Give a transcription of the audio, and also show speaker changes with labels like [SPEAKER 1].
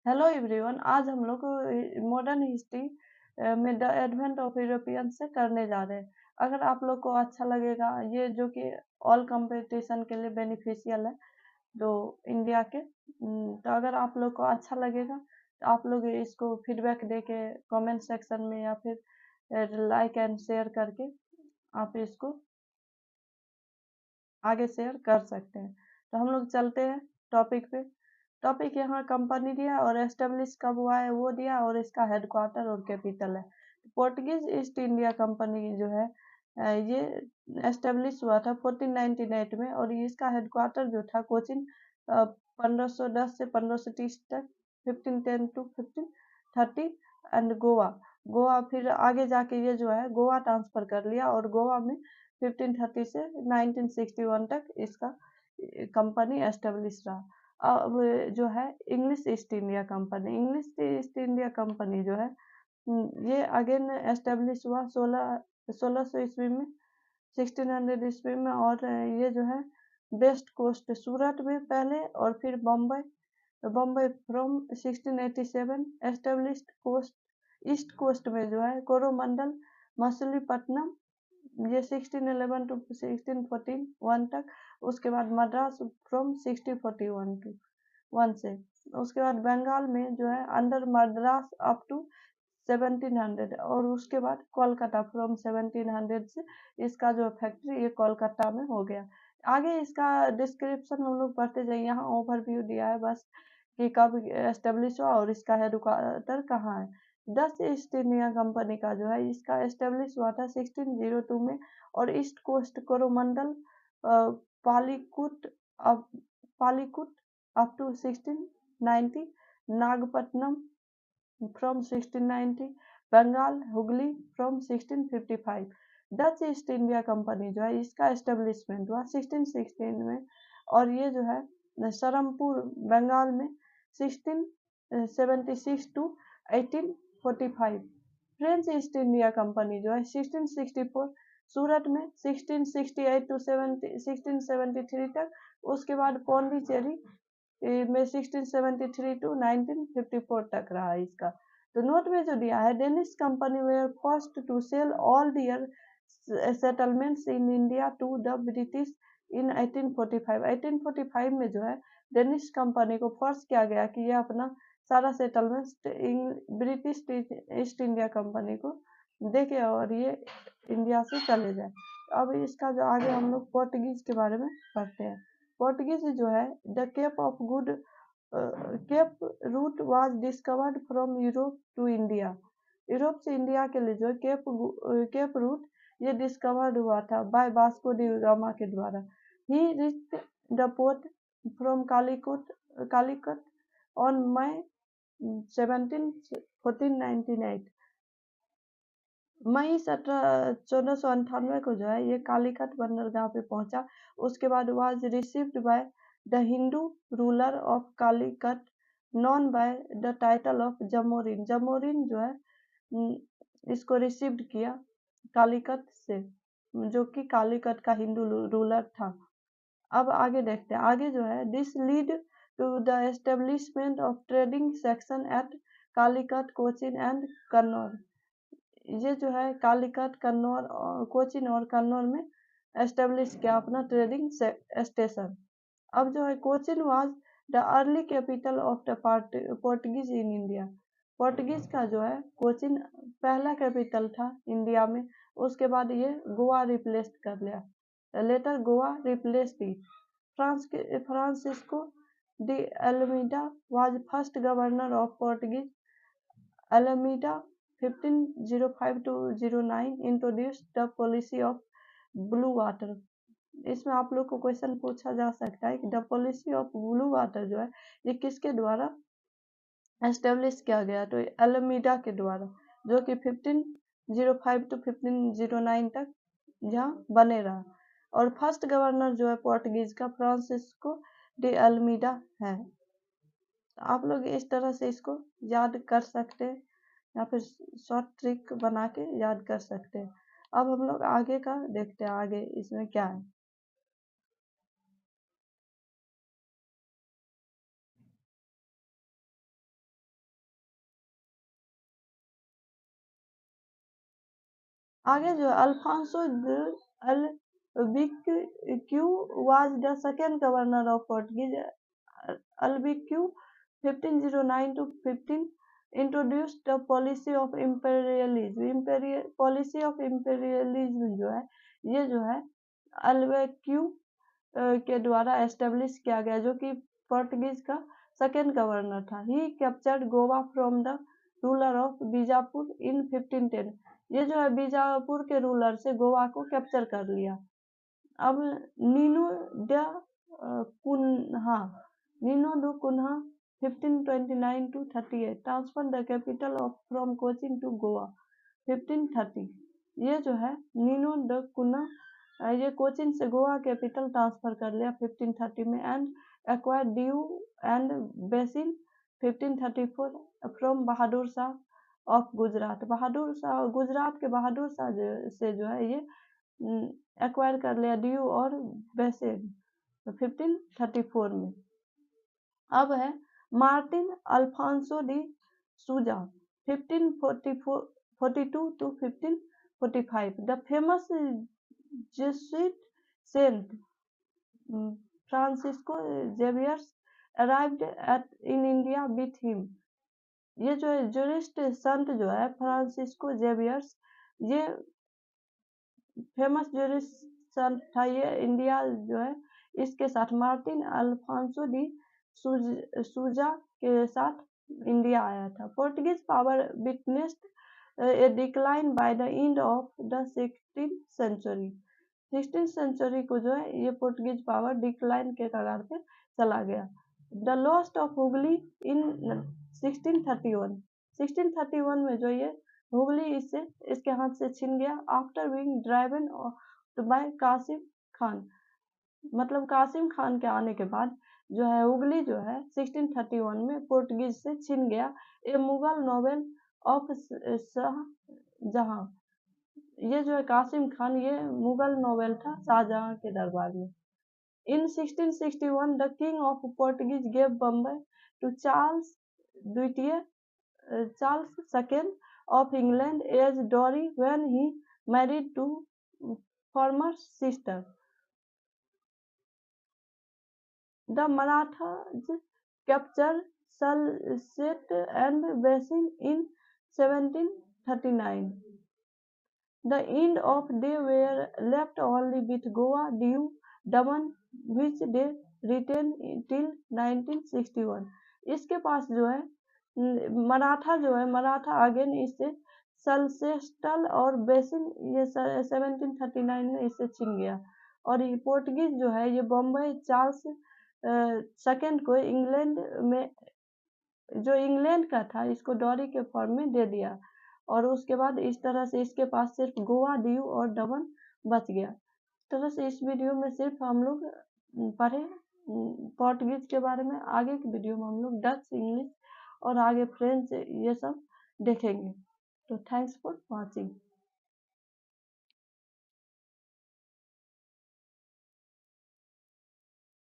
[SPEAKER 1] Hello everyone, आज हम लोग मॉडर्न हिस्ट्री में द एडवेंट ऑफ यूरोपियन से करने जा रहे हैं। अगर आप लोग को अच्छा लगेगा, ये जो कि ऑल कंपटीशन के लिए बेनिफिशियल है, तो इंडिया के तो अगर आप लोग को अच्छा लगेगा तो आप लोग इसको फीडबैक दे के कॉमेंट सेक्शन में या फिर लाइक एंड शेयर करके आप इसको आगे शेयर कर सकते हैं। तो हम लोग चलते हैं टॉपिक पे। टॉपिक यहाँ कंपनी दिया और एस्टेब्लिश कब हुआ है वो दिया और इसका हेडक्वार्टर और कैपिटल है। पोर्टुगीज ईस्ट इंडिया कंपनी जो है ये एस्टेब्लिश हुआ था 1498 में और इसका हेडक्वार्टर जो था कोचिन 1510 से 1530 तक, 1510 टू 1530 एंड गोवा। गोवा फिर आगे जाके ये जो है गोवा ट्रांसफर कर लिया और गोवा में 1530 से 1961 तक इसका कंपनी एस्टेब्लिश रहा। अब जो है English east India company, English east India company जो है ये अगेन एस्टेब्लिश हुआ 1600 ईस्वी में, 1600 ईस्वी में। और ये जो है वेस्ट कोस्ट सूरत में पहले और फिर Bombay, Bombay from 1687 established coast. East coast में जो है कोरोमंडल, मछलीपट्टनम, ये 1611 टू 1641 तक। उसके बाद मद्रास फ्रॉम 1641 टू 1 से। उसके बाद बंगाल में जो है अंडर मद्रास अप टू 1700 और उसके बाद कोलकाता फ्रॉम 1700 से इसका जो फैक्ट्री ये कोलकाता में हो गया। आगे इसका डिस्क्रिप्शन हम लोग पढ़ते जाइए, यहाँ ओवरव्यू दिया है बस कि कब एस्टेब्लिश हुआ और इसका हेडक्वार्टर कहाँ है। डच ईस्ट इंडिया कंपनी का जो है इसका एस्टेब्लिश हुआ था 1602 में और east coast Coromandel, Pulicat up Pulicat up to 1690, Nagapattinam from 1690, Bengal Hugli from 1655। Dutch East India company जो है इसका एस्टेब्लिशमेंट हुआ 1616 में और ये जो है सरमपुर बंगाल में 1676 to 1845। French East India company जो है 1664 सूरत में, 1668 टू 1673 तक। उसके बाद पौंडीचेरी में 1673 टू 1954 तक रहा इसका। तो नोट में जो दिया है, Danish company were first to sell all their settlements in India to the British in 1845। 1845 में जो है डेनिश कंपनी को फोर्स किया गया कि यह अपना सारा settlement British east India company को देके और ये इंडिया से चले जाए। अब इसका जो आगे हम लोग पोर्टुगीज के बारे में पढ़ते हैं। पोर्टुगीज जो है the cape of good cape route was discovered from Europe to India. Europe से इंडिया के लिए जो है केप रूट ये डिस्कवर्ड हुआ था बाय वास्को डी गामा के द्वारा। He reached the port from Calicut on May 17 1498। मई 1498 को जो है ये कालीकट बंदरगाह पे पहुंचा। उसके बाद was received by the Hindu ruler of Calicut known by the title of Zamorin. Zamorin जो है इसको रिसीव्ड किया कालीकट से, जो कि कालीकट का हिंदू रूलर था। अब आगे देखते हैं, आगे जो है this lead to the establishment of trading section at Calicut, Cochin and Cannanore. ये जो है कालीकट, कन्नौर, कोचिन और कन्नौर में एस्टेब्लिश किया अपना ट्रेडिंग स्टेशन। अब जो है Cochin was the early capital of the Portuguese in India. Portuguese का जो है कोचिन पहला कैपिटल था इंडिया में। उसके बाद ये गोवा रिप्लेस कर लिया, later Goa replaced it. Francisco de Almeida was first governor of Portuguese. Almeida 1505 to 09 introduced the policy of blue water. इसमें आप लोग को क्वेश्चन पूछा जा सकता है कि the policy of blue water जो है ये किसके द्वारा एस्टेब्लिश किया गया, तो अल्मीडा के द्वारा, जो कि 1505 टू 1509 तक यहाँ बने रहा। और फर्स्ट गवर्नर जो है पोर्टुगीज का फ्रांसिस्को डी अल्मीडा है। आप लोग इस तरह से इसको याद कर सकते हैं या फिर शॉर्ट ट्रिक बना के याद कर सकते हैं। अब हम लोग आगे का देखते हैं, आगे इसमें क्या है। आगे जो Alfonso Albuquerque was the second governor of Portuguese Albuquerque 1509 to 15 introduced the policy of imperialism policy of imperialism जो है ये जो है अल्बिक्यू के द्वारा एस्टेब्लिश किया गया, जो कि पोर्टुगीज का सेकेंड गवर्नर था। He captured Goa from the ruler of Bijapur in 1510। ये जो है बीजापुर के रूलर से गोवा को कैप्चर कर लिया। अब Nuno da Cunha Nuno da Cunha 1529 to 38 transfer the capital of from Cochin to Goa 1530। ये जो है नीनो द कुन्हा ये कोचिन से गोवा कैपिटल ट्रांसफर कर लिया 1530 में and acquired Diu and Bassein 1534 from Bahadur Shah of Gujarat. Bahadur Shah Gujarat के बहादुर शाह से जो है ये एक्वायर कर लिया ड्यू और बेसिन 1534 में। अब है मार्टिन अल्फांसो डी सूजा 1542 to 1545। The famous Jesuit Saint Francisco Xaviers arrived at in India with him. ये जो है जूरिस्ट संत जो है फ्रांसिस्को जेवियर्स, ये फेमस जूरिस्ट संत था, ये इंडिया जो है इसके साथ मार्टिन अल्फांसो डी सूजा के साथ इंडिया आया था। Portuguese power witnessed A decline by the end of the 16th century। 16th century को जो है ये पोर्टुगीज पावर डिक्लाइन के कगार पे चला गया। द लॉस्ट ऑफ हुगली इन 1631। 1631 में जो ये हुगली इसके हाथ से छिन गया after being driven by Qasim Khan. मतलब कासिम खान के आने के बाद जो है हुगली जो है 1631 में पोर्टुगीज से छिन गया। ए मुगल नोवेल ऑफ शाहजहां। ये जो है कासिम खान ये मुगल नोवेल था शाहजहां के दरबार में। In 1661 the king of Portuguese gave Bombay to Charles द्वितीय Charles second of England as dowry when he married to former sister. The Marathas captured Salsette and Basin in 1739. The end of they were left only with Goa, Diu, Daman, which they retained till 1961. इसके पास जो है मराठा जो है Maratha again इससे सल्सेस्टल और basin ये 1739 में इससे छिन गया। और ये पोर्टुगीज जो है ये बॉम्बे चार्ल्स सेकेंड को इंग्लैंड में जो इंग्लैंड का था इसको डॉरी के फॉर्म में दे दिया। और उसके बाद इस तरह से इसके पास सिर्फ गोवा, दीव और दमन बच गया। इस तरह से इस वीडियो में सिर्फ हम लोग पढ़े पोर्टुगीज के बारे में। आगे की वीडियो में हम लोग डच, इंग्लिश और आगे फ्रेंच ये सब देखेंगे। तो थैंक्स फॉर वॉचिंग।